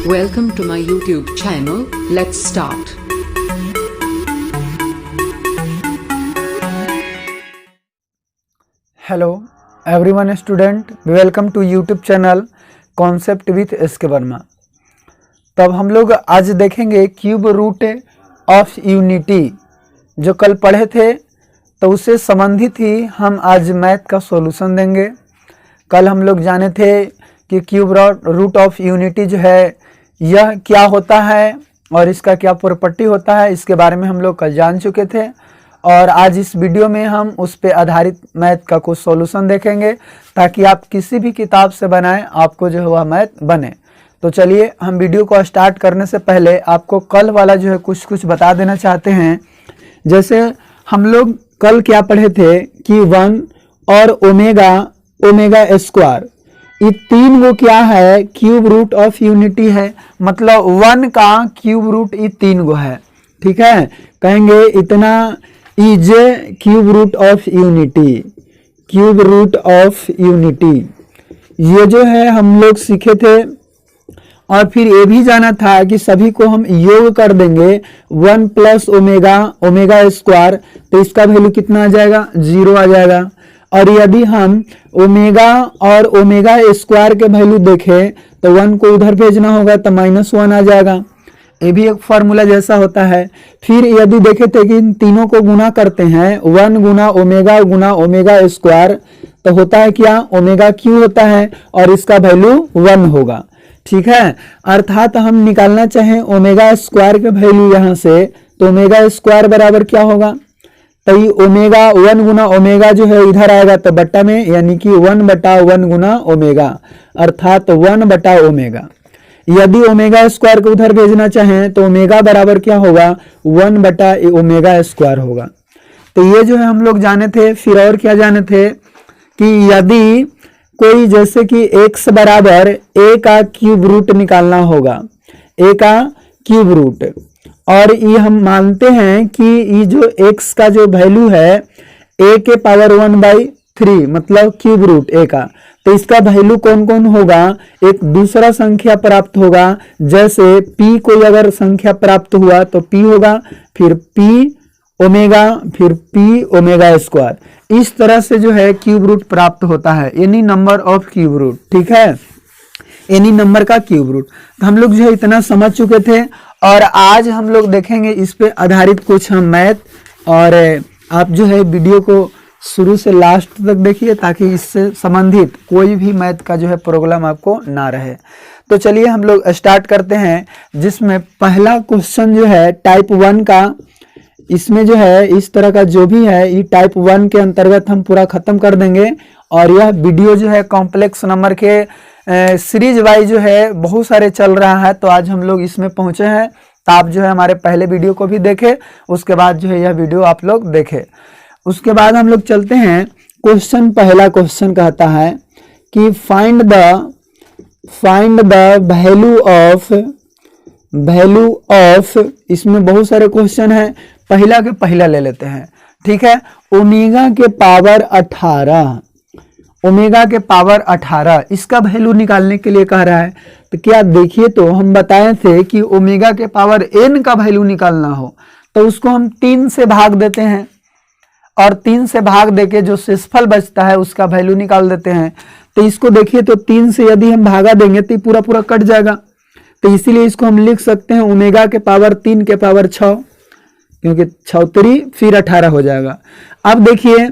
Welcome to my YouTube channel. Let's start. Hello everyone student, welcome to YouTube channel concept with SK Verma. तब हम लोग आज देखेंगे cube root of unity. जो कल पढ़े थे तो उससे संबंधित ही हम आज मैथ का सॉल्यूशन देंगे। कल हम लोग जाने थे कि क्यूब रूट ऑफ यूनिटी जो है यह क्या होता है और इसका क्या प्रॉपर्टी होता है, इसके बारे में हम लोग कल जान चुके थे। और आज इस वीडियो में हम उस पे आधारित मैथ का कुछ सॉल्यूशन देखेंगे ताकि आप किसी भी किताब से बनाएं आपको जो है वह मैथ बने। तो चलिए हम वीडियो को स्टार्ट करने से पहले आपको कल वाला जो है कुछ बता देना चाहते हैं। जैसे हम लोग कल क्या पढ़े थे कि 1 और ओमेगा स्क्वायर, ये तीन वो क्या है, क्यूब रूट ऑफ यूनिटी है। मतलब 1 का क्यूब रूट ये 3 गो है। ठीक है, कहेंगे इतना is cube root of unity. Cube root of unity ये जो है हम लोग सीखे थे। और फिर ये भी जाना था कि सभी को हम योग कर देंगे 1 प्लस ओमेगा स्क्वायर, तो इसका वैल्यू कितना आ जाएगा, 0 आ जाएगा। और यदि हम ओमेगा और ओमेगा स्क्वायर के वैल्यू देखें तो 1 को उधर भेजना होगा तो -1 आ जाएगा। ये भी एक फार्मूला जैसा होता है। फिर यदि देखे थे कि इन तीनों को गुना करते हैं 1 गुना ओमेगा स्क्वायर, तो होता है क्या, ओमेगा क्यू होता है और इसका वैल्यू 1 होगा। ठीक है, अर्थात हम निकालना चाहें ओमेगा स्क्वायर के वैल्यू यहाँ से, तो ओमेगा स्क्वायर बराबर क्या होगा, तो ये ओमेगा 1 गुना ओमेगा जो है इधर आएगा तो बट्टा में, यानी कि 1/1 गुना ओमेगा, अर्थात 1 ओमेगा। यदि ओमेगा स्क्वायर को उधर भेजना चाहें तो ओमेगा बराबर क्या होगा, 1 ओमेगा स्क्वायर होगा। तो ये जो है हम लोग जाने थे। फिर और क्या जाने थे कि यदि कोई जैसे कि x बराबर a का क्यूब रूट निकालना होगा, a का क्यूब रूट, और ये हम मानते हैं कि ये जो x का जो वैल्यू है a के पावर 1/3 मतलब क्यूब रूट a का, तो इसका वैल्यू कौन कौन होगा, एक दूसरा संख्या प्राप्त होगा। जैसे p कोई अगर संख्या प्राप्त हुआ तो p होगा, फिर p ओमेगा, फिर p ओमेगा स्क्वायर। इस तरह से जो है क्यूब रूट प्राप्त होता है, any number of cube root. ठीक है, एनी नंबर का क्यूब रूट। तो हम लोग जो है इतना समझ चुके थे और आज हम लोग देखेंगे इस पे आधारित कुछ हम मैथ। और आप जो है वीडियो को शुरू से लास्ट तक देखिए ताकि इससे संबंधित कोई भी मैथ का जो है प्रॉब्लम आपको ना रहे। तो चलिए हम लोग स्टार्ट करते हैं, जिसमें पहला क्वेश्चन जो है टाइप 1 का। इसमें जो है इस तरह का जो भी है ये टाइप 1 के अंतर्गत हम पूरा खत्म कर देंगे। और यह वीडियो जो है कॉम्प्लेक्स नंबर के सीरीज वाइज जो है बहुत सारे चल रहा है, तो आज हम लोग इसमें पहुंचे हैं। तो आप जो है हमारे पहले वीडियो को भी देखें, उसके बाद जो है यह वीडियो आप लोग देखें। उसके बाद हम लोग चलते हैं क्वेश्चन। पहला क्वेश्चन कहता है कि फाइंड द वैल्यू ऑफ, इसमें बहुत सारे क्वेश्चन है, पहला के पहला ले लेते हैं। ठीक है, ओमेगा के पावर 18, ओमेगा के पावर 18 इसका वैल्यू निकालने के लिए कह रहा है। तो क्या देखिए, तो हम बताए थे कि ओमेगा के पावर n का वैल्यू निकालना हो तो उसको हम 3 से भाग देते हैं और 3 से भाग देके जो शेषफल बचता है उसका वैल्यू निकाल देते हैं। तो इसको देखिए, तो 3 से यदि हम भागा देंगे तो पूरा कट जाएगा। तो इसीलिए इसको हम लिख सकते हैं ओमेगा के पावर 3 के पावर 6, क्योंकि 6 3 फिर 18 हो जाएगा। अब देखिए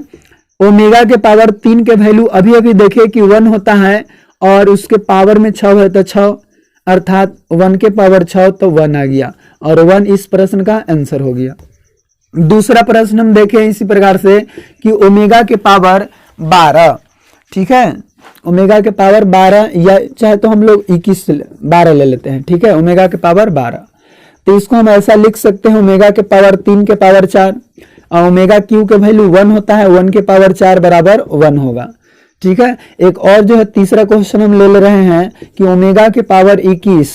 ओमेगा के पावर 3 के वैल्यू अभी देखे कि 1 होता है और उसके पावर में 6 है तो 6, अर्थात 1 के पावर 6 तो 1 आ गया और 1 इस प्रश्न का आंसर हो गया। दूसरा प्रश्न हम देखें इसी प्रकार से कि ओमेगा के पावर 12। ठीक है, ओमेगा के पावर 12 या चाहे तो हम लोग 12 ले लेते हैं। ठीक है, ओमेगा के पावर 12, तो इसको हम ऐसा लिख सकते हैं ओमेगा के पावर 3 के पावर 4 और ओमेगा क्यू के वैल्यू 1 होता है, 1 के पावर 4 बराबर 1 होगा। ठीक है, एक और जो है तीसरा क्वेश्चन हम ले रहे हैं कि ओमेगा के पावर 21,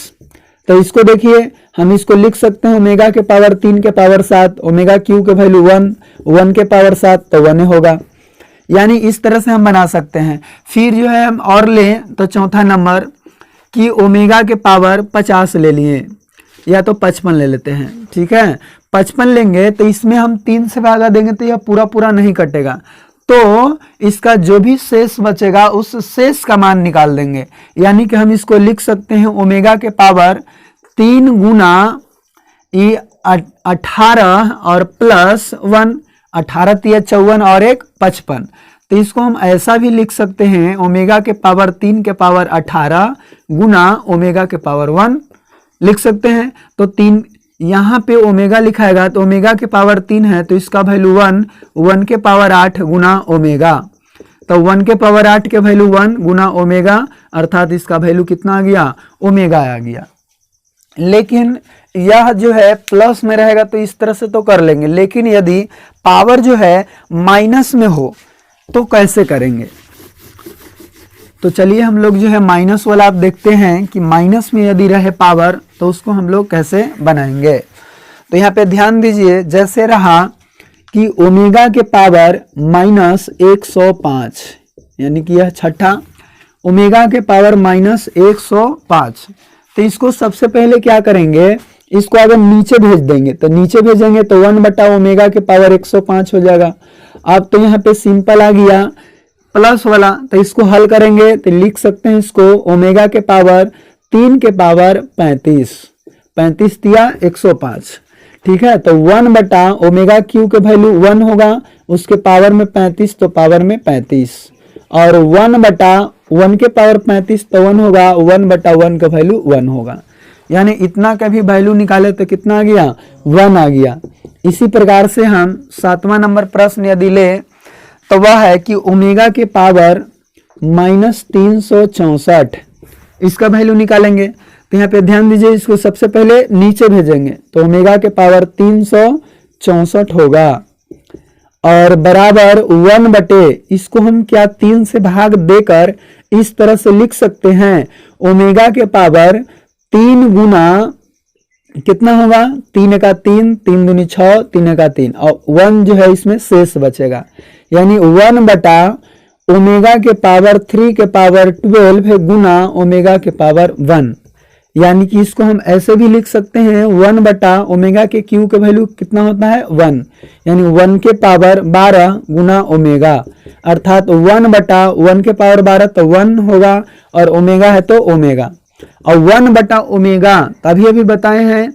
तो इसको देखिए हम इसको लिख सकते हैं ओमेगा के पावर 3 के पावर 7, ओमेगा क्यू के वैल्यू 1 के पावर 7 तो 1 होगा। यानी इस तरह से हम बना सकते हैं। फिर जो है हम और लें तो चौथा नंबर कि ओमेगा के पावर 50 ले लिए या तो 55 ले लेते हैं, ठीक है। 55 लेंगे तो इसमें हम 3 से भागा देंगे तो यह पूरा पूरा नहीं कटेगा, तो इसका जो भी शेष बचेगा उस शेष का मान निकाल देंगे। यानी कि हम इसको लिख सकते हैं ओमेगा के पावर 3 गुना ये 18 और प्लस 1, 18 तिया 54 और 1 55। तो इसको हम ऐसा भी लिख सकते हैं ओमेगा के पावर 3 के पावर 18 गुना ओमेगा के पावर 1 लिख सकते हैं। तो 3 यहाँ पे ओमेगा लिखाएगा तो ओमेगा के पावर 3 है तो इसका वैल्यू 1, 1 के पावर 8 गुना ओमेगा, तो 1 के पावर 8 के वैल्यू 1 गुना ओमेगा, अर्थात इसका वैल्यू कितना आ गया, ओमेगा आ गया। लेकिन यह जो है प्लस में रहेगा तो इस तरह से तो कर लेंगे, लेकिन यदि पावर जो है माइनस में हो तो कैसे करेंगे। तो चलिए हम लोग जो है माइनस वाला आप देखते हैं कि माइनस में यदि रहे पावर तो उसको हम लोग कैसे बनाएंगे। तो यहाँ पे ध्यान दीजिए, जैसे रहा कि ओमेगा के पावर माइनस 105, यानी कि यह छठा ओमेगा के पावर माइनस 105। तो इसको सबसे पहले क्या करेंगे, इसको अगर नीचे भेज देंगे तो नीचे भेजेंगे तो 1 बटा ओमेगा के पावर 105 हो जाएगा। अब तो यहाँ पे सिंपल आ गया प्लस वाला, तो इसको हल करेंगे तो लिख सकते हैं इसको ओमेगा के पावर 3 के पावर 35, 35 तिया 105, ठीक है। तो 1 बटा ओमेगा क्यू के वैल्यू 1 होगा, उसके पावर में 35 तो पावर में 35, और 1 बटा 1 के पावर 35 तो 1 होगा, 1 बटा 1 का वैल्यू 1 होगा। यानी इतना का भी वैल्यू निकाले तो कितना आ गया, 1 आ गया। इसी प्रकार से हम 7वां नंबर प्रश्न यदि ले तो वह है कि ओमेगा के पावर माइनस 364, इसका वैल्यू निकालेंगे। तो यहाँ पे ध्यान दीजिए, इसको सबसे पहले नीचे भेजेंगे तो ओमेगा के पावर 364 होगा, और बराबर 1 बटे इसको हम क्या 3 से भाग देकर इस तरह से लिख सकते हैं ओमेगा के पावर 3 गुना कितना होगा, 3 का 3, 3 दूनी 6, 3 का 3, और 1 जो है इसमें शेष बचेगा। यानी 1 बटा ओमेगा के पावर 3 के पावर 12 गुना ओमेगा के पावर 1। यानी कि इसको हम ऐसे भी लिख सकते हैं 1 बटा ओमेगा के क्यू के वैल्यू कितना होता है 1, यानी 1 के पावर 12 गुना ओमेगा, अर्थात 1 बटा 1 के पावर 12 तो 1 होगा, और ओमेगा है तो ओमेगा, और 1 बटा ओमेगा तभी अभी बताए हैं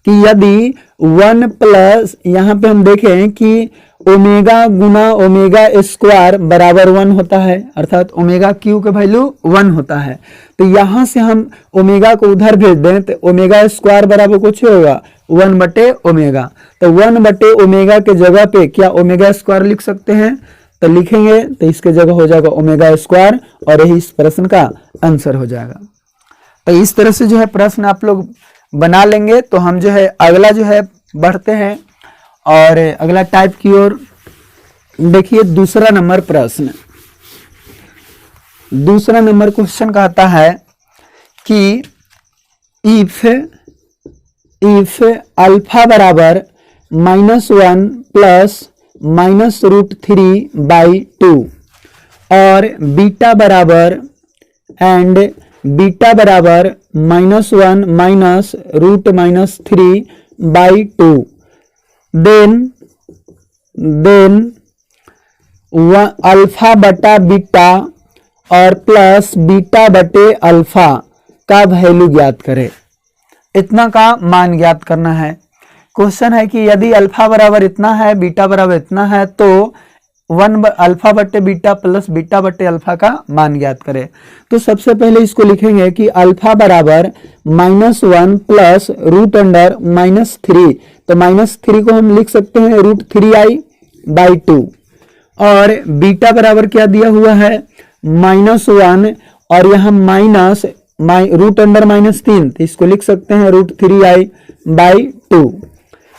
कि यदि 1 प्लस यहाँ पे हम देखें कि ओमेगा गुना ओमेगा स्क्वायर बराबर 1 होता है, अर्थात ओमेगा क्यू का वैल्यू 1 होता है। तो यहाँ से हम ओमेगा को उधर भेज दें तो ओमेगा स्क्वायर बराबर कुछ होगा 1 बटे ओमेगा, तो 1 बटे ओमेगा के जगह पे क्या ओमेगा स्क्वायर लिख सकते हैं, तो लिखेंगे तो इसके जगह हो जाएगा ओमेगा स्क्वायर, और यही इस प्रश्न का आंसर हो जाएगा। तो इस तरह से जो है प्रश्न आप लोग बना लेंगे। तो हम जो है अगला जो है बढ़ते हैं, और अगला टाइप की ओर देखिए। दूसरा नंबर प्रश्न, दूसरा नंबर क्वेश्चन कहता है कि इफ अल्फा बराबर -1 प्लस -√3/2 और बीटा बराबर -1 माइनस √-3/2, देन अल्फा बटा बीटा और प्लस बीटा बटे अल्फा का वैल्यू ज्ञात करें। इतना का मान ज्ञात करना है। क्वेश्चन है कि यदि अल्फा बराबर इतना है, बीटा बराबर इतना है, तो 1 अल्फा बटे बीटा प्लस बीटा बटे अल्फा का मान ज्ञात करें। तो सबसे पहले इसको लिखेंगे कि अल्फा बराबर -1 प्लस √-3, तो -3 को हम लिख सकते हैं √3i/2, और बीटा बराबर क्या दिया हुआ है -1, और यहाँ माइनस √-3, तो इसको लिख सकते हैं √3i/2।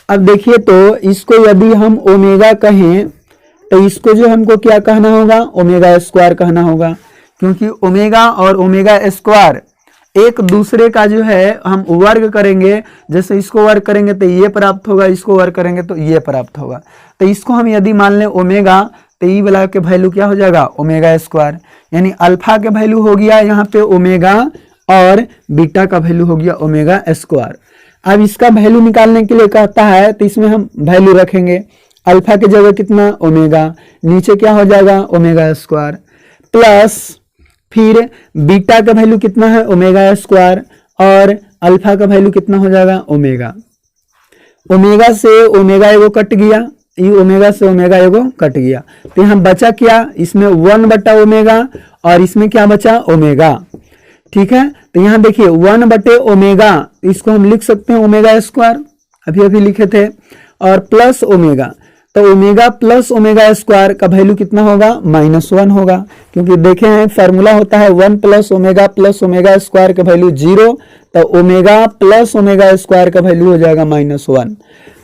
अब देखिए, तो इसको यदि हम ओमेगा कहें तो इसको जो हमको क्या कहना होगा, ओमेगा स्क्वायर कहना होगा, क्योंकि ओमेगा और ओमेगा स्क्वायर एक दूसरे का जो है हम वर्ग करेंगे, जैसे इसको वर्ग करेंगे तो ये प्राप्त होगा, इसको वर्ग करेंगे तो ये प्राप्त होगा। तो इसको हम यदि मान लें ओमेगा, तो ई वाला के वैल्यू क्या हो जाएगा ओमेगा स्क्वायर, यानी अल्फा के वैल्यू हो गया यहाँ पे ओमेगा और बीटा का वैल्यू हो गया ओमेगा स्क्वायर। अब इसका वैल्यू निकालने के लिए कहता है तो इसमें हम वैल्यू रखेंगे, अल्फा की जगह कितना ओमेगा, नीचे क्या हो जाएगा ओमेगा स्क्वायर, प्लस फिर बीटा का वैल्यू कितना है ओमेगा स्क्वायर और अल्फा का वैल्यू कितना हो जाएगा ओमेगा। ओमेगा से ओमेगा एगो कट गया, ये ओमेगा से ओमेगा एगो कट गया, तो यहाँ बचा क्या, इसमें 1 बटा ओमेगा और इसमें क्या बचा ओमेगा। ठीक है, तो यहाँ देखिए 1 बटे ओमेगा, इसको हम लिख सकते हैं ओमेगा स्क्वायर, अभी अभी लिखे थे, और प्लस ओमेगा, तो ओमेगा प्लस ओमेगा स्क्वायर का वैल्यू कितना होगा -1 होगा, क्योंकि देखे हैं फार्मूला होता है 1 प्लस ओमेगा स्क्वायर का वैल्यू 0, तो ओमेगा प्लस ओमेगा स्क्वायर का वैल्यू हो जाएगा -1।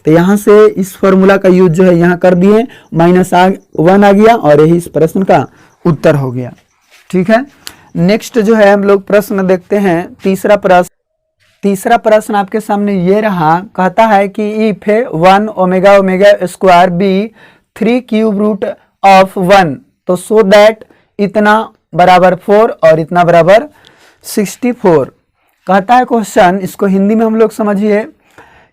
तो यहाँ से इस फार्मूला का यूज जो है यहाँ कर दिए, -1 आ गया और यही इस प्रश्न का उत्तर हो गया। ठीक है, नेक्स्ट जो है हम लोग प्रश्न देखते हैं, तीसरा प्रश्न आपके सामने ये रहा, कहता है कि if 1 omega square be 3 cube root of 1, तो सो दैट इतना बराबर 4 और इतना बराबर 64। कहता है क्वेश्चन, इसको हिंदी में हम लोग समझिए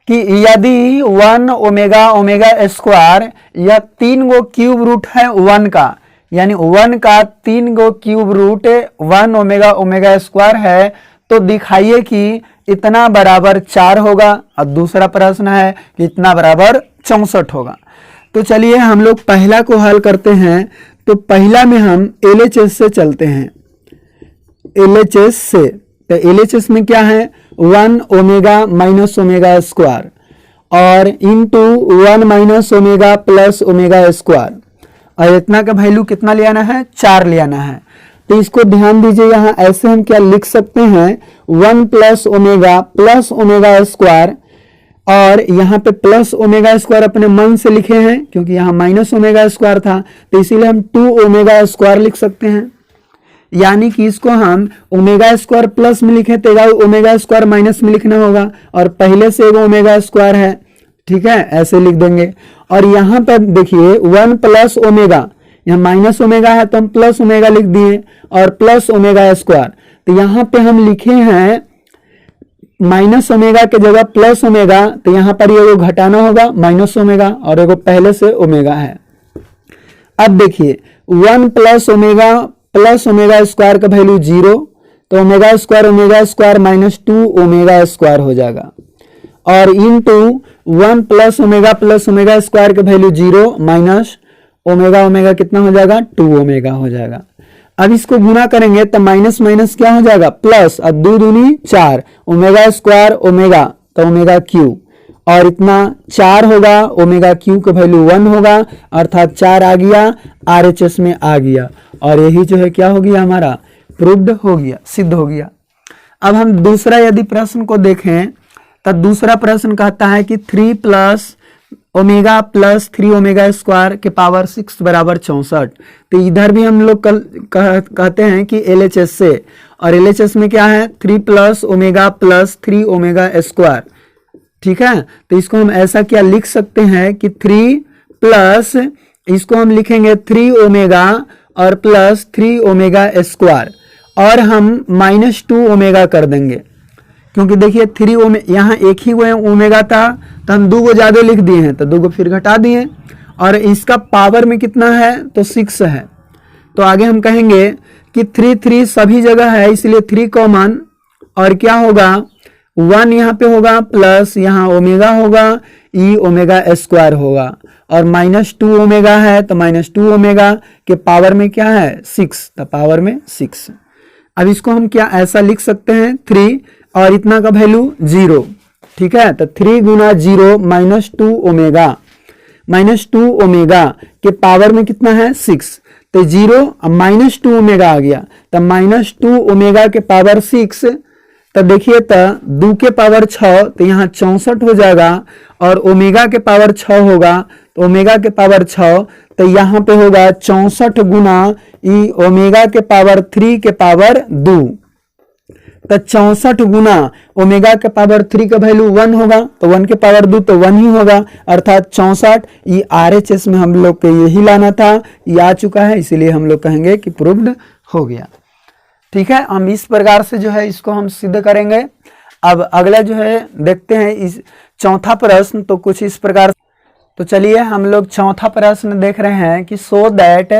कि यदि 1 ओमेगा स्क्वायर या 3 गो क्यूब रूट है 1 का, यानी 1 का 3 गो क्यूब रूट 1 ओमेगा स्क्वायर है, तो दिखाइए कि इतना बराबर 4 होगा, और दूसरा प्रश्न है कि इतना बराबर 64 होगा। तो चलिए हम लोग पहला को हल करते हैं। तो पहला में हम LHS से चलते हैं, LHS से, तो LHS में क्या है 1 ओमेगा माइनस ओमेगा स्क्वायर और into 1 minus omega plus omega square, और इतना का वैल्यू कितना ले आना है 4 ले आना है। तो इसको ध्यान दीजिए, यहाँ ऐसे हम क्या लिख सकते हैं 1 प्लस ओमेगा स्क्वायर, और यहाँ पे प्लस ओमेगा स्क्वायर अपने मन से लिखे हैं क्योंकि यहाँ माइनस ओमेगा स्क्वायर था, तो इसीलिए हम 2 ओमेगा स्क्वायर लिख सकते हैं। यानी कि इसको हम ओमेगा स्क्वायर प्लस में लिखे तो ओमेगा स्क्वायर माइनस में लिखना होगा, और पहले से एगो ओमेगा स्क्वायर है। ठीक है, ऐसे लिख देंगे। और यहाँ पर देखिए 1 प्लस ओमेगा, यहाँ माइनस ओमेगा है तो हम प्लस ओमेगा लिख दिए, और प्लस ओमेगा स्क्वायर, तो यहाँ पे हम लिखे हैं माइनस ओमेगा के जगह प्लस ओमेगा, तो यहाँ पर ये घटाना होगा माइनस ओमेगा और एगो पहले से ओमेगा है। अब देखिए 1 प्लस ओमेगा स्क्वायर का वैल्यू 0, तो omega square minus 2 omega square हो जाएगा, और इंटू 1 प्लस ओमेगा स्क्वायर का वैल्यू 0 माइनस ओमेगा कितना हो जाएगा 2 ओमेगा हो जाएगा। अब इसको गुना करेंगे तो माइनस माइनस क्या हो जाएगा प्लस, और 2 दूनी 4, ओमेगा स्क्वायर ओमेगा तो ओमेगा क्यू, और इतना 4 होगा, ओमेगा क्यू का वैल्यू 1 होगा, अर्थात 4 आ गया, RHS में आ गया, और यही जो है क्या हो गया हमारा प्रूव्ड हो गया, सिद्ध हो गया। अब हम दूसरा यदि प्रश्न को देखें तो दूसरा प्रश्न कहता है कि 3 प्लस ओमेगा स्क्वायर के पावर 6 बराबर 64। तो इधर भी हम लोग कहते हैं कि LHS से, और LHS में क्या है 3 plus omega plus 3 omega square. ठीक है, तो इसको हम ऐसा क्या लिख सकते हैं कि 3 प्लस, इसको हम लिखेंगे 3 ओमेगा और प्लस 3 ओमेगा स्क्वायर, और हम -2 ओमेगा कर देंगे, क्योंकि देखिए 3 ओमेगा, यहाँ एक ही ओमेगा था तो हम 2 गो ज्यादा लिख दिए हैं, तो 2 गो फिर घटा दिए, और इसका पावर में कितना है तो 6 है। तो आगे हम कहेंगे कि 3 सभी जगह है, इसलिए 3 कॉमन, और क्या होगा 1 यहाँ पे होगा, प्लस यहाँ ओमेगा होगा, ई ओमेगा स्क्वायर होगा, और -2 ओमेगा है तो -2 ओमेगा के पावर में क्या है 6, तो पावर में 6। अब इसको हम क्या ऐसा लिख सकते हैं 3 और इतना का वैल्यू 0। ठीक है, तो 3 गुना 0 -2 ओमेगा के पावर में कितना है 6, तो 0 -2 ओमेगा आ गया, तो -2 ओमेगा के पावर 6, तो देखिए तो 2 के पावर 6, तो यहाँ 64 हो जाएगा, और ओमेगा के पावर 6 होगा, तो ओमेगा के पावर 6, तो यहाँ पे होगा 64 गुना ई ओमेगा के पावर 3 के पावर 2, तो 64 गुना ओमेगा के पावर 3 का वैल्यू 1 होगा, तो 1 के पावर 2 तो 1 ही होगा, अर्थात 64। ये RHS में हम लोग को यही लाना था, ये आ चुका है, इसीलिए हम लोग कहेंगे कि प्रूव्ड हो गया। ठीक है, हम इस प्रकार से जो है इसको हम सिद्ध करेंगे। अब अगला जो है देखते हैं इस चौथा प्रश्न, तो कुछ इस प्रकार। तो चलिए हम लोग चौथा प्रश्न देख रहे हैं कि so that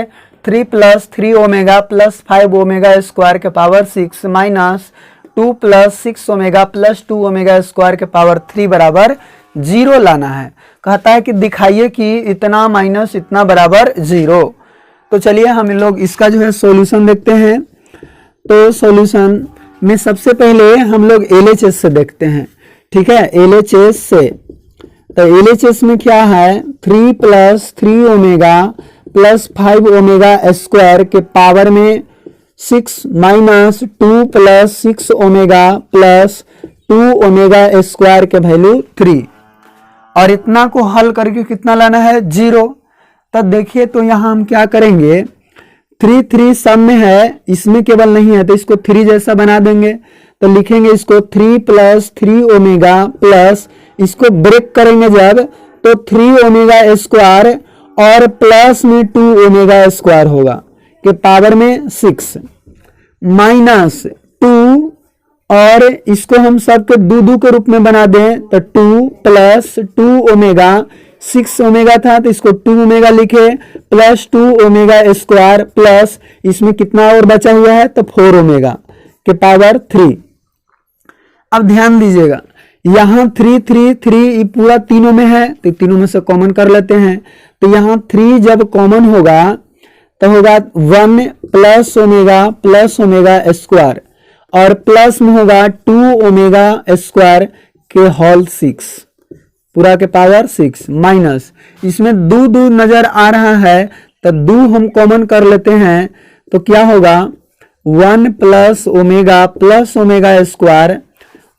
3 + 3 omega + 5 omega square के power 6 minus 2 + 6 omega + 2 omega square के पावर 3 बराबर 0 लाना है। कहता है कि दिखाइए कि इतना माइनस इतना बराबर 0। तो चलिए हम लोग इसका जो है सॉल्यूशन देखते हैं। तो सॉल्यूशन में सबसे पहले हम लोग LHS से देखते हैं। ठीक है, LHS से, तो LHS में क्या है, 3 + 3 ओमेगा + 5 ओमेगा स्क्वायर के पावर में 6 माइनस 2 + 6 ओमेगा + 2 ओमेगा स्क्वायर के वैल्यू 3, और इतना को हल करके कितना लाना है, 0। तब देखिए तो यहाँ हम क्या करेंगे, 3 3 सब में है, इसमें केवल नहीं है, तो इसको 3 जैसा बना देंगे। तो लिखेंगे इसको 3 + 3 ओमेगा प्लस, इसको ब्रेक करेंगे जब, तो 3 ओमेगा स्क्वायर और प्लस में 2 ओमेगा स्क्वायर होगा के पावर में 6 माइनस 2, और इसको हम सबके 2 के रूप में बना दें, तो 2 + 2 ओमेगा, 6 ओमेगा था तो इसको 2 ओमेगा लिखे, प्लस 2 ओमेगा स्क्वायर प्लस इसमें कितना और बचा हुआ है, तो 4 ओमेगा के पावर 3। अब ध्यान दीजिएगा, यहाँ 3 3 3 पूरा तीनों में है, तो तीनों में से कॉमन कर लेते हैं। तो यहाँ 3 जब कॉमन होगा तो होगा 1 + ओमेगा स्क्वायर, और प्लस में होगा 2 ओमेगा स्क्वायर के होल 6 पूरा के पावर 6 माइनस, इसमें 2 2 नजर आ रहा है, तो 2 हम कॉमन कर लेते हैं, तो क्या होगा 1 + ओमेगा स्क्वायर,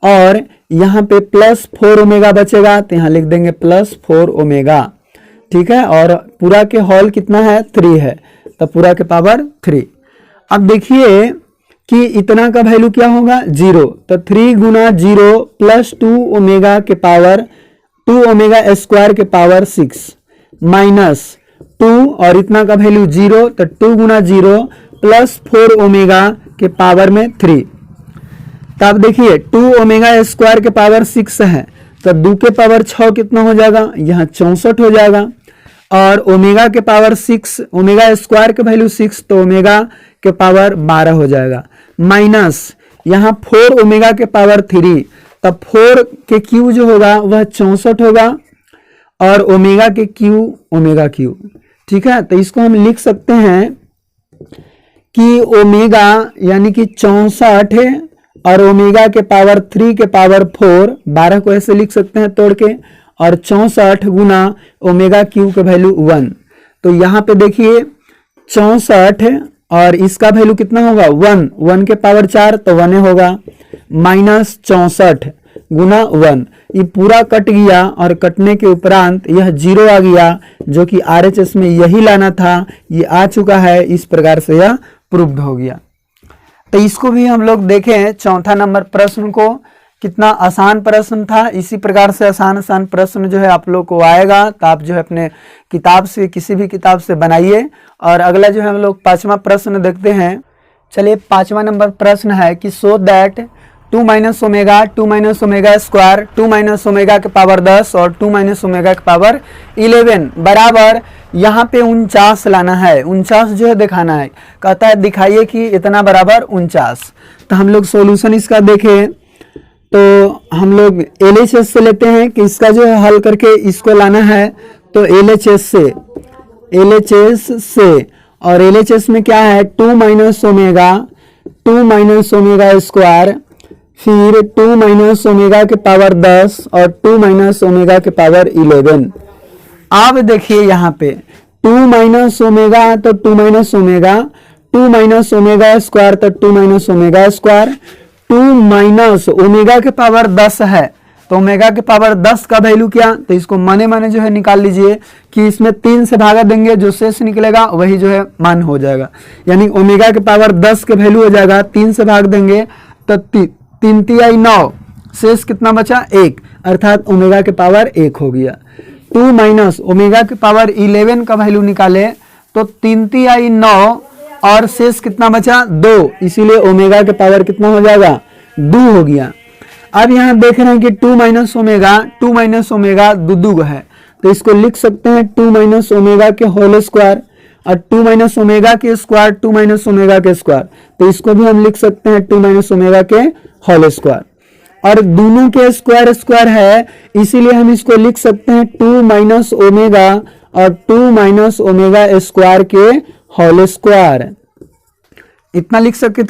और यहाँ पे +4 ओमेगा बचेगा, तो यहाँ लिख देंगे +4 ओमेगा। ठीक है, और पूरा के होल कितना है, 3 है, तो पूरा के पावर 3। अब देखिए कि इतना का वैल्यू क्या होगा, 0। तो 3 × 0 + 2 ओमेगा के पावर 2 ओमेगा स्क्वायर के पावर 6 माइनस 2, और इतना का वैल्यू 0, तो 2 × 0 + 4 ओमेगा के पावर में 3। तब देखिए 2 ओमेगा स्क्वायर के पावर 6 है, तो 2 के पावर 6 कितना हो जाएगा, यहाँ 64 हो जाएगा, और ओमेगा के पावर 6, ओमेगा स्क्वायर के वैल्यू 6, तो ओमेगा के पावर 12 हो जाएगा, माइनस यहाँ 4 ओमेगा के पावर 3, तब 4 के क्यू जो होगा वह 64 होगा, और ओमेगा के क्यू ओमेगा क्यू। ठीक है, तो इसको हम लिख सकते हैं कि ओमेगा यानी कि 64 और ओमेगा के पावर 3 के पावर 4, 12 को ऐसे लिख सकते हैं तोड़ के, और 64 गुना ओमेगा क्यू के वैल्यू 1। तो यहाँ पे देखिए 64 और इसका वैल्यू कितना होगा, 1 के पावर 4, तो 1 होगा, माइनस 64 गुना 1, ये पूरा कट गया, और कटने के उपरांत यह 0 आ गया, जो कि RHS में यही लाना था, ये आ चुका है। इस प्रकार से यह प्रूव्ड हो गया। तो इसको भी हम लोग देखें, चौथा नंबर प्रश्न को, कितना आसान प्रश्न था। इसी प्रकार से आसान प्रश्न जो है आप लोग को आएगा, तो आप जो है अपने किताब से, किसी भी किताब से बनाइए। और अगला जो है हम लोग 5वां प्रश्न देखते हैं। चलिए 5वां नंबर प्रश्न है कि so that 2 - omega 2 - omega square 2 - omega के पावर 10 और 2 - ओमेगा के पावर 11 बराबर, यहाँ पे 49 लाना है। 49 जो है दिखाना है, कहता है दिखाइए कि इतना बराबर 49। तो हम लोग सॉल्यूशन इसका देखें, तो हम लोग LHS से लेते हैं कि इसका जो है हल करके इसको लाना है। तो LHS से, और LHS में क्या है, 2 - ओमेगा स्क्वायर, फिर 2 - ओमेगा के पावर 10 और 2 - ओमेगा के पावर 11। अब देखिए यहाँ पे 2 - ओमेगा तो 2 - ओमेगा, 2 - ओमेगा स्क्वायर तो 2 - ओमेगा स्क्वायर, 2 - ओमेगा के पावर 10 है, तो ओमेगा के पावर 10 का वैल्यू क्या, तो इसको माने जो है निकाल लीजिए कि इसमें 3 से भागा देंगे, जो शेष निकलेगा वही जो है मान हो जाएगा। यानी ओमेगा के पावर 10 के वैल्यू हो जाएगा, 3 से भाग देंगे तो 3 3 9, शेष कितना बचा, 1, अर्थात ओमेगा के पावर 1 हो गया। 2 - ओमेगा के पावर 11 का वैल्यू निकाले तो 3 3 9 और शेष कितना बचा 2, इसीलिए ओमेगा के पावर कितना हो जाएगा 2 हो गया। अब यहाँ देख रहे हैं कि 2 माइनस ओमेगा दुदुग है, तो इसको लिख सकते हैं 2 माइनस ओमेगा के होल स्क्वायर, और 2 माइनस ओमेगा के स्क्वायर 2 माइनस ओमेगा के स्क्वायर, तो इसको भी हम लिख सकते हैं 2 माइनस ओमेगा के होल स्क्वायर। और दोनों के स्क्वायर स्क्वायर है, इसीलिए हम इसको लिख सकते हैं 2 माइनस ओमेगा और 2 माइनस ओमेगा स्क्वायर के होल स्क्वायर। इतना लिख सकते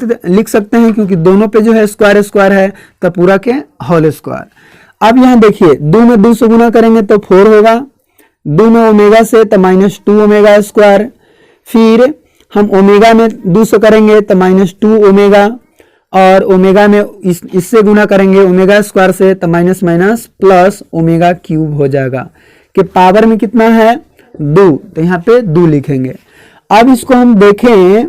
हैं क्योंकि दोनों पे जो है स्क्वायर स्क्वायर है, तो पूरा के होल स्क्वायर। अब यहाँ देखिए 2 में 2 से गुना करेंगे तो 4 होगा, 2 में ओमेगा से तो -2 ओमेगा स्क्वायर, फिर हम ओमेगा में 2 से करेंगे तो -2 ओमेगा, और ओमेगा में इससे गुना करेंगे ओमेगा स्क्वायर से तो minus minus plus omega cube हो जाएगा, कि पावर में कितना है 2, तो यहाँ पे 2 लिखेंगे। अब इसको हम देखें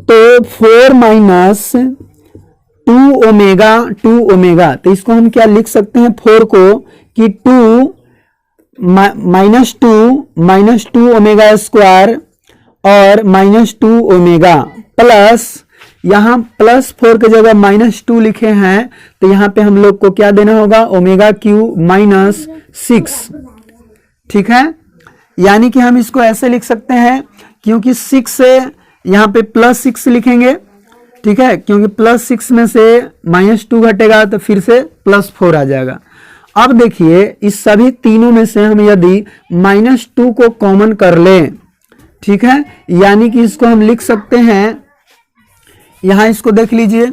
तो 4 माइनस 2 ओमेगा, तो इसको हम क्या लिख सकते हैं 4 को कि 2 माइनस टू ओमेगा स्क्वायर और -2 ओमेगा प्लस, यहाँ +4 के जगह -2 लिखे हैं, तो यहाँ पे हम लोग को क्या देना होगा ओमेगा क्यू -6, ठीक है। यानी कि हम इसको ऐसे लिख सकते हैं, क्योंकि 6 से यहाँ पे +6 लिखेंगे, ठीक है, क्योंकि +6 में से -2 घटेगा तो फिर से +4 आ जाएगा। अब देखिए इस सभी तीनों में से हम यदि -2 को कॉमन कर लें, ठीक है, यानी कि इसको हम लिख सकते हैं, यहां इसको देख लीजिए,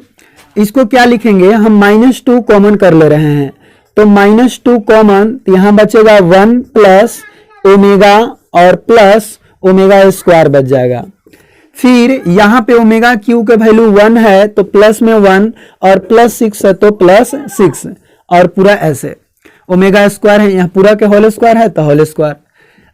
इसको क्या लिखेंगे हम -2 कॉमन कर ले रहे हैं, तो -2 कॉमन, तो यहां बचेगा 1 प्लस ओमेगा और प्लस ओमेगा स्क्वायर बच जाएगा। फिर यहाँ पे ओमेगा क्यू के वैल्यू 1 है तो प्लस में 1 और +6 है तो +6, और पूरा ऐसे ओमेगा स्क्वायर है, यहाँ पूरा के होल स्क्वायर है तो होल स्क्वायर।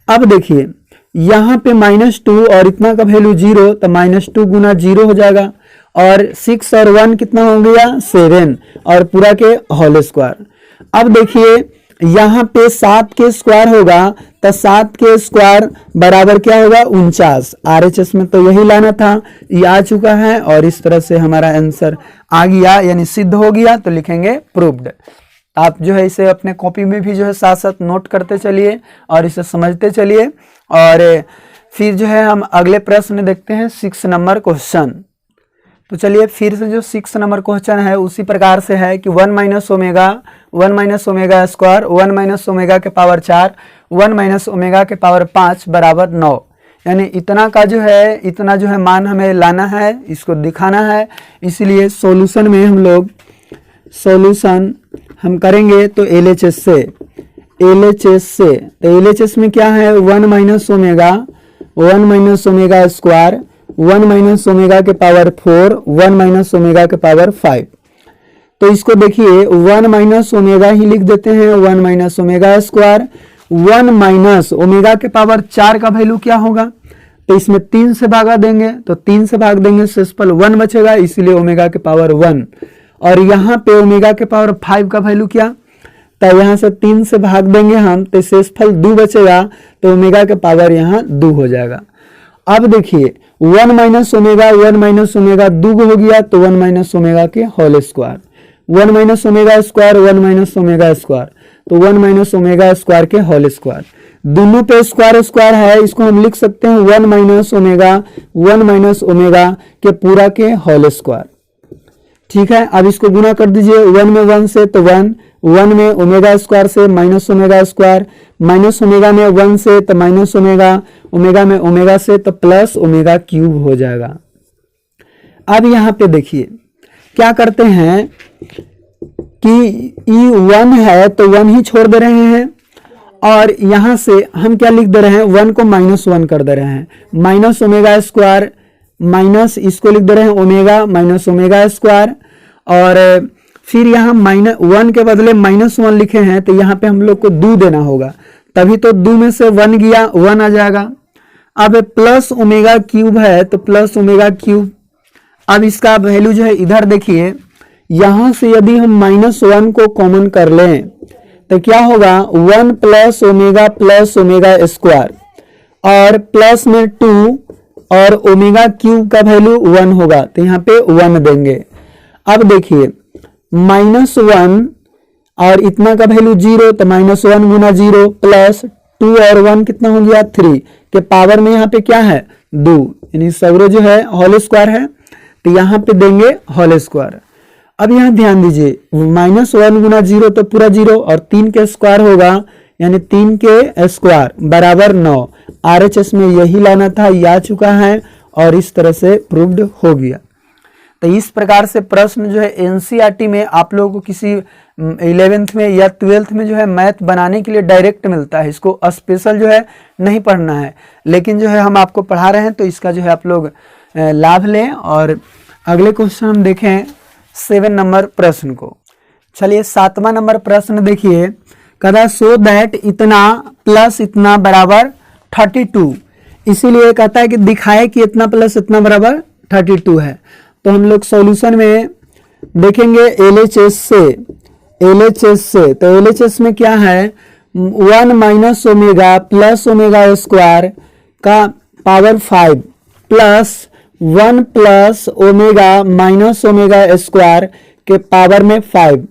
अब देखिए यहाँ पे -2 और इतना का वैल्यू 0, तो -2 गुना 0 हो जाएगा, और 6 और 1 कितना हो गया 7, और पूरा के होल स्क्वायर। अब देखिए यहाँ पे 7 के स्क्वायर होगा, तो 7 के स्क्वायर बराबर क्या होगा 49। RHS में तो यही लाना था, ये आ चुका है, और इस तरह से हमारा आंसर आ गया, यानी सिद्ध हो गया, तो लिखेंगे प्रूव्ड। आप जो है इसे अपने कॉपी में भी जो है साथ साथ नोट करते चलिए और इसे समझते चलिए। और फिर जो है हम अगले प्रश्न देखते हैं 6 नंबर क्वेश्चन। तो चलिए फिर से जो 6 नंबर क्वेश्चन है उसी प्रकार से है कि 1 minus omega square 1 minus omega के पावर 4 1 माइनस ओमेगा के पावर 5 बराबर 9, यानी इतना जो है मान हमें लाना है, इसको दिखाना है। इसलिए सॉल्यूशन में हम लोग हम करेंगे तो LHS से, तो LHS में क्या है 1 minus omega square 1 minus omega के पावर 4 1 माइनस ओमेगा के पावर 5। तो इसको देखिए 1 माइनस ओमेगा ही लिख देते हैं, 1 minus omega square 1 minus omega के पावर 4 का वैल्यू क्या होगा, तो इसमें 3 से भागा देंगे, तो 3 से भाग देंगे शेषफल 1 बचेगा, इसीलिए ओमेगा के पावर 1। और यहाँ पे ओमेगा के पावर 5 का वैल्यू क्या, तो यहाँ से 3 से भाग देंगे हम, तो शेषफल 2 बचेगा, तो ओमेगा के पावर यहाँ 2 हो जाएगा। अब देखिए 1 माइनस ओमेगा 2 हो गया, तो 1 माइनस ओमेगा के whole square 1 minus omega square 1 minus omega square, तो 1 माइनस ओमेगा स्क्वायर के होल स्क्वायर। दोनों पे स्क्वायर स्क्वायर है, इसको हम लिख सकते हैं 1 माइनस ओमेगा के पूरा के होल स्क्वायर, ठीक है। अब इसको गुना कर दीजिए, 1 में 1 से तो 1 में ओमेगा स्क्वायर से minus omega square, minus omega में 1 से तो माइनस ओमेगा में ओमेगा से तो प्लस ओमेगा क्यूब हो जाएगा। अब यहाँ पे देखिए क्या करते हैं कि E1 है तो 1 ही छोड़ दे रहे हैं, और यहाँ से हम क्या लिख दे रहे हैं 1 को -1 कर दे रहे हैं, माइनस ओमेगा स्क्वायर माइनस इसको लिख दे रहे हैं ओमेगा माइनस ओमेगा स्क्वायर, और फिर यहाँ -1 के बदले -1 लिखे हैं, तो यहाँ पे हम लोग को 2 देना होगा, तभी तो 2 में से 1 गया 1 आ जाएगा। अब प्लस ओमेगा क्यूब है तो प्लस ओमेगा क्यूब, अब इसका वैल्यू जो है इधर देखिए, यहाँ से यदि हम -1 को कॉमन कर लें तो क्या होगा 1 प्लस ओमेगा स्क्वायर, और प्लस में 2 और ओमेगा क्यूब का वैल्यू 1 होगा, तो यहाँ पे 1 देंगे। अब देखिए -1 और इतना का वैल्यू 0, तो -1 गुना 0 प्लस 2 और 1 कितना हो गया 3 के पावर में यहाँ पे क्या है 2, यानी सगरो जो है होल स्क्वायर है, तो यहाँ पे देंगे होल स्क्वायर। अब यहाँ ध्यान दीजिए -1 गुना 0 तो पूरा 0 और 3 के स्क्वायर होगा, यानी 3 के स्क्वायर बराबर 9। RHS में यही लाना था, ये आ चुका है और इस तरह से प्रूव्ड हो गया। तो इस प्रकार से प्रश्न जो है NCERT में आप लोगों को किसी 11th में या 12th में जो है मैथ बनाने के लिए डायरेक्ट मिलता है, इसको स्पेशल जो है नहीं पढ़ना है, लेकिन जो है हम आपको पढ़ा रहे हैं तो इसका जो है आप लोग लाभ लें। और अगले क्वेश्चन हम देखें 7 नंबर प्रश्न को। चलिए 7वां नंबर प्रश्न देखिए, कहता है सो दैट इतना प्लस इतना बराबर 32, इसीलिए कहता है कि दिखाए कि इतना प्लस इतना बराबर 32 है। तो हम लोग सॉल्यूशन में देखेंगे LHS से, तो LHS में क्या है 1 minus omega plus omega square का power 5 plus 1 plus omega minus omega square के पावर में 5,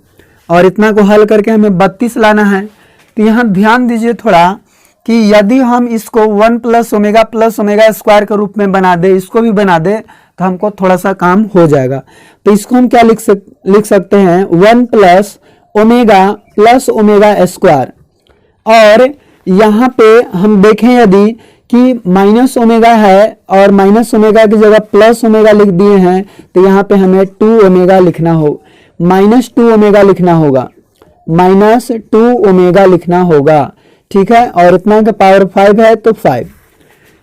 और इतना को हल करके हमें 32 लाना है। तो यहाँ ध्यान दीजिए थोड़ा कि यदि हम इसको 1 प्लस ओमेगा स्क्वायर के रूप में बना दे, इसको भी बना दे, तो हमको थोड़ा सा काम हो जाएगा। तो इसको हम क्या लिख सकते हैं 1 प्लस ओमेगा स्क्वायर, और यहाँ पे हम देखें यदि कि माइनस ओमेगा है और माइनस ओमेगा की जगह प्लस ओमेगा लिख दिए हैं, तो यहाँ पे हमें 2 ओमेगा लिखना हो, -2 ओमेगा लिखना होगा, -2 ओमेगा लिखना होगा, ठीक है। और इतना का पावर 5 है तो 5,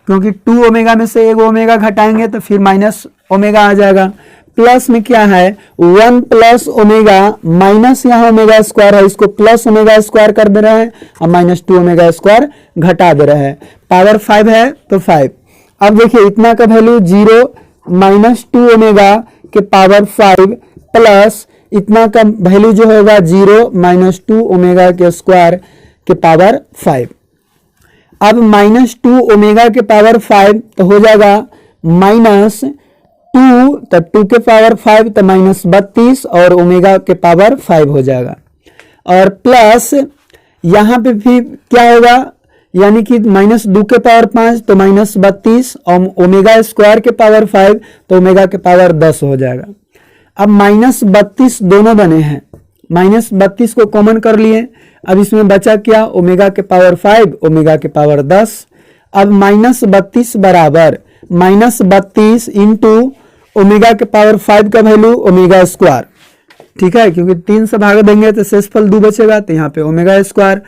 क्योंकि 2 ओमेगा में से 1 ओमेगा घटाएंगे तो फिर माइनस ओमेगा आ जाएगा। प्लस में क्या है 1 प्लस ओमेगा माइनस यहाँ ओमेगा स्क्वायर है, इसको प्लस ओमेगा स्क्वायर कर दे रहे हैं और -2 ओमेगा स्क्वायर घटा दे रहे हैं, पावर 5 है तो 5। अब देखिए इतना का वैल्यू 0 -2 ओमेगा के पावर 5 प्लस इतना का वैल्यू जो होगा 0 -2 ओमेगा के स्क्वायर के पावर 5। अब -2 ओमेगा के पावर 5 तो हो जाएगा -2, तो 2 के पावर 5 तो -32 और ओमेगा के पावर 5 हो जाएगा। और प्लस यहाँ पे भी क्या होगा, यानी कि -2 के पावर 5 तो -32 और ओमेगा स्क्वायर के पावर 5 तो ओमेगा के पावर 10 हो जाएगा। अब -32 दोनों बने हैं, -32 को कॉमन कर लिए, अब इसमें बचा क्या ओमेगा के पावर 5 ओमेगा के पावर 10। अब -32 बराबर -32 इंटू ओमेगा के पावर 5 का वैल्यू ओमेगा स्क्वायर, ठीक है, क्योंकि 3 से भाग देंगे तो शेषफल 2 बचेगा, तो यहाँ पे ओमेगा स्क्वायर,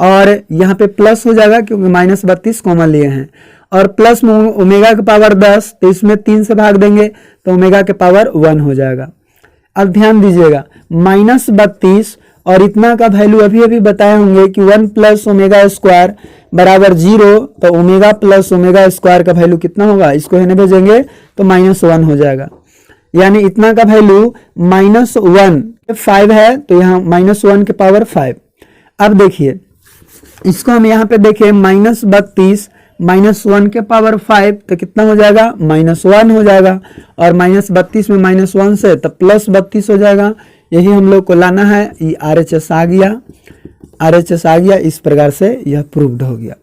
और यहाँ पे प्लस हो जाएगा क्योंकि -32 कॉमन लिए हैं, और प्लस में ओमेगा के पावर 10, तो इसमें 3 से भाग देंगे तो ओमेगा के पावर 1 हो जाएगा। अब ध्यान दीजिएगा -32 और इतना का वैल्यू अभी अभी बताए होंगे कि 1 प्लस ओमेगा स्क्वायर बराबर 0, तो ओमेगा प्लस ओमेगा स्क्वायर का वैल्यू कितना होगा, इसको है भेजेंगे तो -1 हो जाएगा, यानी इतना का वैल्यू -1 5 है, तो यहाँ -1 के पावर 5। अब देखिए इसको हम यहाँ पे देखें -32 -1 के पावर 5 तो कितना हो जाएगा -1 हो जाएगा, और -32 में -1 से तो +32 हो जाएगा। यही हम लोग को लाना है, ये RHS आ गया, इस प्रकार से यह प्रूव्ड हो गया,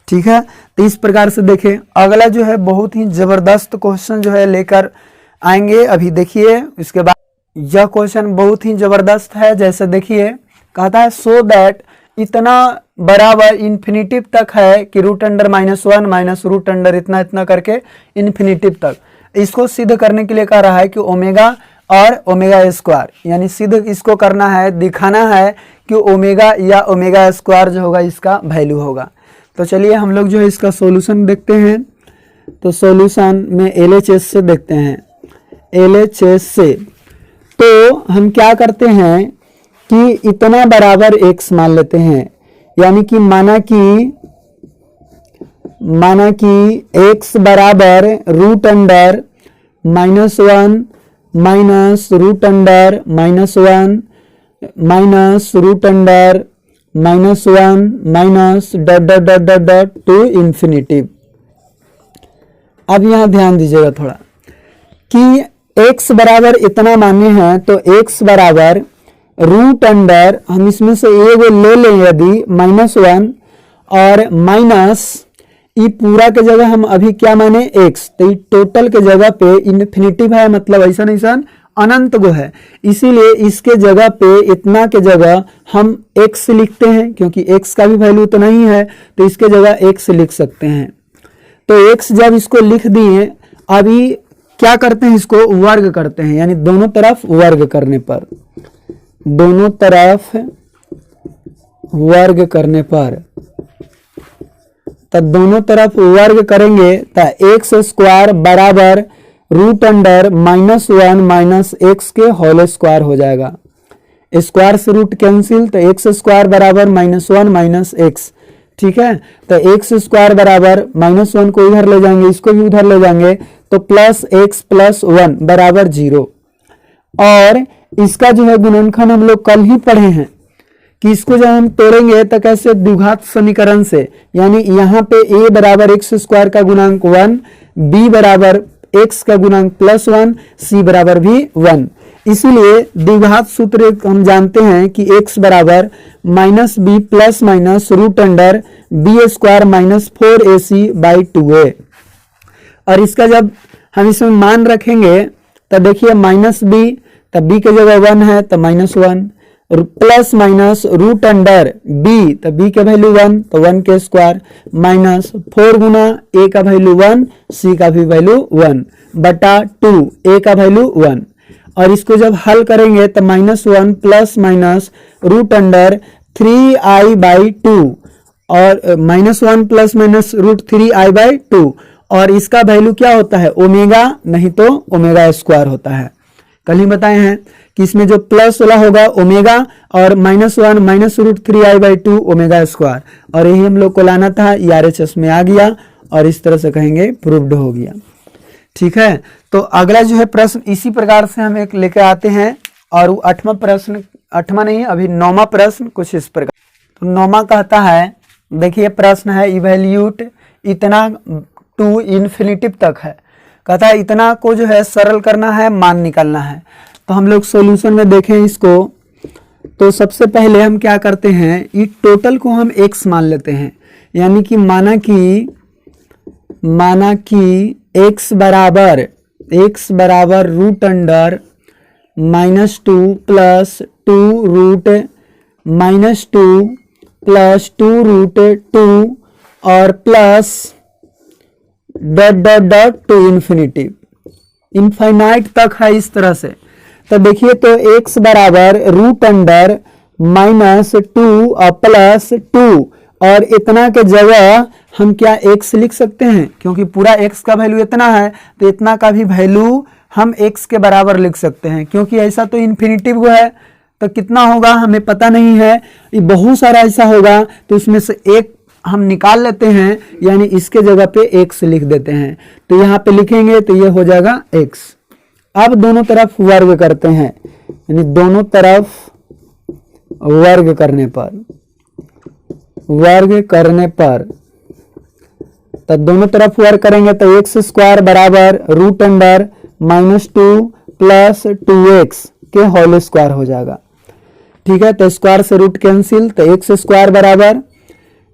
ठीक है। तो इस प्रकार से देखें अगला जो है बहुत ही जबरदस्त क्वेश्चन जो है लेकर आएंगे। अभी देखिए इसके बाद यह क्वेश्चन बहुत ही जबरदस्त है, जैसे देखिए कहता है सो दैट इतना बराबर इन्फिनिटिव तक है कि √(-1 माइनस √) इतना करके इन्फिनिटिव तक। इसको सिद्ध करने के लिए कह रहा है कि ओमेगा और ओमेगा स्क्वायर, यानी सिद्ध इसको करना है, दिखाना है कि ओमेगा या ओमेगा स्क्वायर जो होगा इसका वैल्यू होगा। तो चलिए हम लोग जो है इसका सॉल्यूशन देखते हैं। तो सॉल्यूशन में LHS से देखते हैं, LHS से तो हम क्या करते हैं कि इतना बराबर x मान लेते हैं, यानी कि माना कि x बराबर √(-1 minus √(-1 minus √(-1 minus ... to infinity. अब यहाँ ध्यान दीजिएगा थोड़ा कि x बराबर इतना मान्य है, तो x बराबर रूट अंडर, हम इसमें से एक ले लें यदि -1 और माइनस ये पूरा के जगह हम अभी क्या माने x, तो ये टोटल के जगह पे इन्फिनिटिव है, मतलब ऐसा नहीं अनंत को है, इसीलिए इसके जगह पे इतना के जगह हम x लिखते हैं, क्योंकि x का भी वैल्यू तो नहीं है, तो इसके जगह x लिख सकते हैं। तो x जब इसको लिख दिए, अभी क्या करते हैं, इसको वर्ग करते हैं, यानी दोनों तरफ वर्ग करने पर, दोनों तरफ वर्ग करने पर, तब दोनों तरफ वर्ग करेंगे तो एक्स स्क्वायर बराबर रूट अंडर -1 माइनस एक्स के होल स्क्वायर हो जाएगा। स्क्वायर से रूट कैंसिल, तो एक्स स्क्वायर बराबर -1 माइनस एक्स, ठीक है। तो एक्स स्क्वायर बराबर -1 को इधर ले जाएंगे, इसको भी उधर ले जाएंगे, तो प्लस एक्स प्लस 1 बराबर 0। और इसका जो है गुणनखंड हम लोग कल ही पढ़े हैं कि इसको जब हम तोड़ेंगे तो कैसे, द्विघात समीकरण से, यानी यहाँ पे a बराबर एक्स स्क्वायर का गुणांक 1, b बराबर x का गुणांक +1, c बराबर भी 1। इसीलिए द्विघात सूत्र हम जानते हैं कि x बराबर -b plus minus root under b square -4ac/2a। और इसका जब हम इसमें मान रखेंगे तो देखिए -b, तब b के जगह 1 है तो -1, plus minus root under b, तो b का वैल्यू 1, तो 1 के स्क्वायर, माइनस 4 गुना a का वैल्यू 1, c का भी वैल्यू 1 बटा 2, a का वैल्यू 1। और इसको जब हल करेंगे तो -1 plus minus root under 3i/2 और -1 प्लस माइनस रूट 3i/2, और इसका वैल्यू क्या होता है, ओमेगा, नहीं तो ओमेगा स्क्वायर होता है। कल ही बताए हैं कि इसमें जो प्लस वाला होगा ओमेगा, और -1 minus root 3i/2 omega square, और यही हम लोग को लाना था, RHS में आ गया, और इस तरह से कहेंगे प्रूव्ड हो गया। ठीक है, तो अगला जो है प्रश्न इसी प्रकार से हम एक लेके आते हैं, और वो 8वां प्रश्न, 8वां नहीं अभी 9वां प्रश्न कुछ इस प्रकार। तो 9वां कहता है, देखिए प्रश्न है इवैल्यूट इतना टू इन्फिनिटिव तक है, कहता है इतना को जो है सरल करना है, मान निकालना है। तो हम लोग सॉल्यूशन में देखें इसको, तो सबसे पहले हम क्या करते हैं, ये टोटल को हम x मान लेते हैं, यानी कि माना कि x बराबर root under -2 plus 2 root -2 plus 2 root 2 और प्लस ... टू इनफाइनाइट तक है, इस तरह से। तो देखिए, तो x बराबर रूट अंडर -2 और प्लस 2, और इतना के जगह हम क्या x लिख सकते हैं, क्योंकि पूरा x का वैल्यू इतना है, तो इतना का भी वैल्यू हम x के बराबर लिख सकते हैं, क्योंकि ऐसा तो इन्फिनिटिव है, तो कितना होगा हमें पता नहीं है, ये बहुत सारा ऐसा होगा, तो उसमें से एक हम निकाल लेते हैं, यानी इसके जगह पे x लिख देते हैं। तो यहाँ पे लिखेंगे तो ये हो जाएगा x। अब दोनों तरफ वर्ग करते हैं, यानी दोनों तरफ वर्ग करने पर तो दोनों तरफ वर्ग करेंगे तो एक्स स्क्वायर बराबर रूट अंडर -2 प्लस 2x के होल स्क्वायर हो जाएगा। ठीक है, तो स्क्वायर से रूट कैंसिल, तो एक्स स्क्वायर बराबर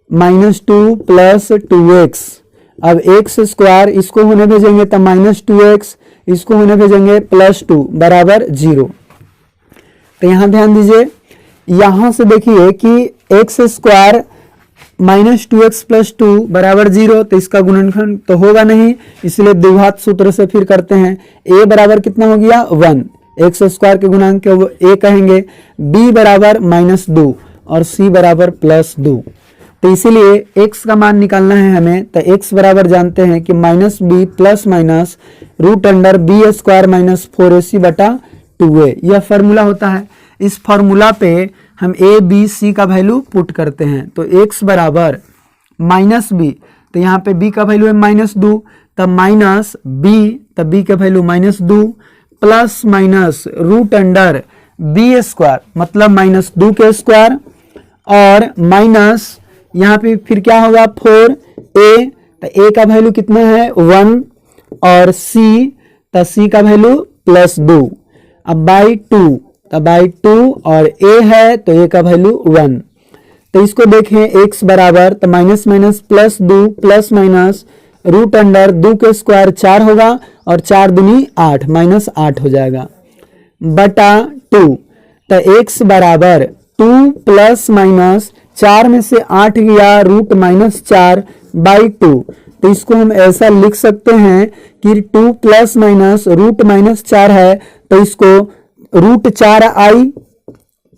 -2 प्लस 2x। अब एक्स स्क्वायर इसको होने भेजेंगे तो -2x, इसको होने भेजेंगे +2 बराबर 0। तो यहां ध्यान दीजिए, यहां से देखिए कि एक्स स्क्वायर -2x + 2 बराबर 0, तो इसका गुणनखंड तो होगा नहीं, इसलिए द्विघात सूत्र से फिर करते हैं। a बराबर कितना हो गया 1, एक्स स्क्वायर के गुणांक को a कहेंगे, b बराबर -2 और c बराबर +2। तो इसीलिए x का मान निकालना है हमें, तो x बराबर जानते हैं कि -b plus minus root under b square -4ac बटा 2a, यह फॉर्मूला होता है। इस फॉर्मूला पे हम a b c का वैल्यू पुट करते हैं, तो x बराबर -b, तो यहाँ पे b का वैल्यू है -2, तब -b, तब b का value -2 plus minus root under b square मतलब -2 के स्क्वायर, और माइनस यहाँ पे फिर क्या होगा 4a, तो a का वैल्यू कितना है 1, और सी, तो सी का वैल्यू +2। अब बाई 2, तो बाई 2 और ए है तो ए का वैल्यू 1। तो इसको देखें x बराबर, तो minus minus +2 plus minus root under 2 के स्क्वायर 4 होगा और 4 दूनी 8, -8 हो जाएगा बटा 2। तो x बराबर 2 प्लस माइनस 4 में से 8 गया रूट -4 बाई 2। तो इसको हम ऐसा लिख सकते हैं कि 2 प्लस माइनस रूट -4 है तो इसको √4i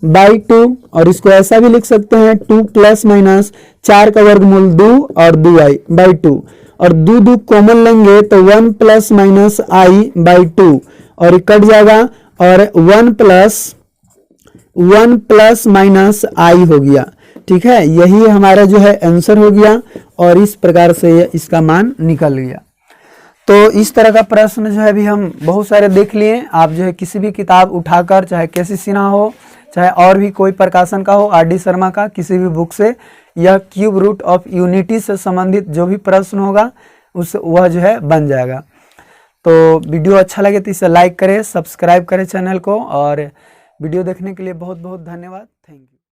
बाई 2, और इसको ऐसा भी लिख सकते हैं 2 प्लस माइनस 4 का वर्गमूल 2 और 2i बाई 2, और 2 कॉमन लेंगे तो 1 प्लस माइनस i बाई 2 और कट जाएगा और 1 प्लस माइनस i हो गया। ठीक है, यही हमारा जो है आंसर हो गया और इस प्रकार से इसका मान निकल गया। तो इस तरह का प्रश्न जो है अभी हम बहुत सारे देख लिए। आप जो है किसी भी किताब उठाकर, चाहे केसी सिन्हा हो, चाहे और भी कोई प्रकाशन का हो, RD शर्मा का, किसी भी बुक से यह क्यूब रूट ऑफ यूनिटी से संबंधित जो भी प्रश्न होगा उस वह जो है बन जाएगा। तो वीडियो अच्छा लगे तो इसे लाइक करें, सब्सक्राइब करें चैनल को, और वीडियो देखने के लिए बहुत बहुत धन्यवाद। Thank you.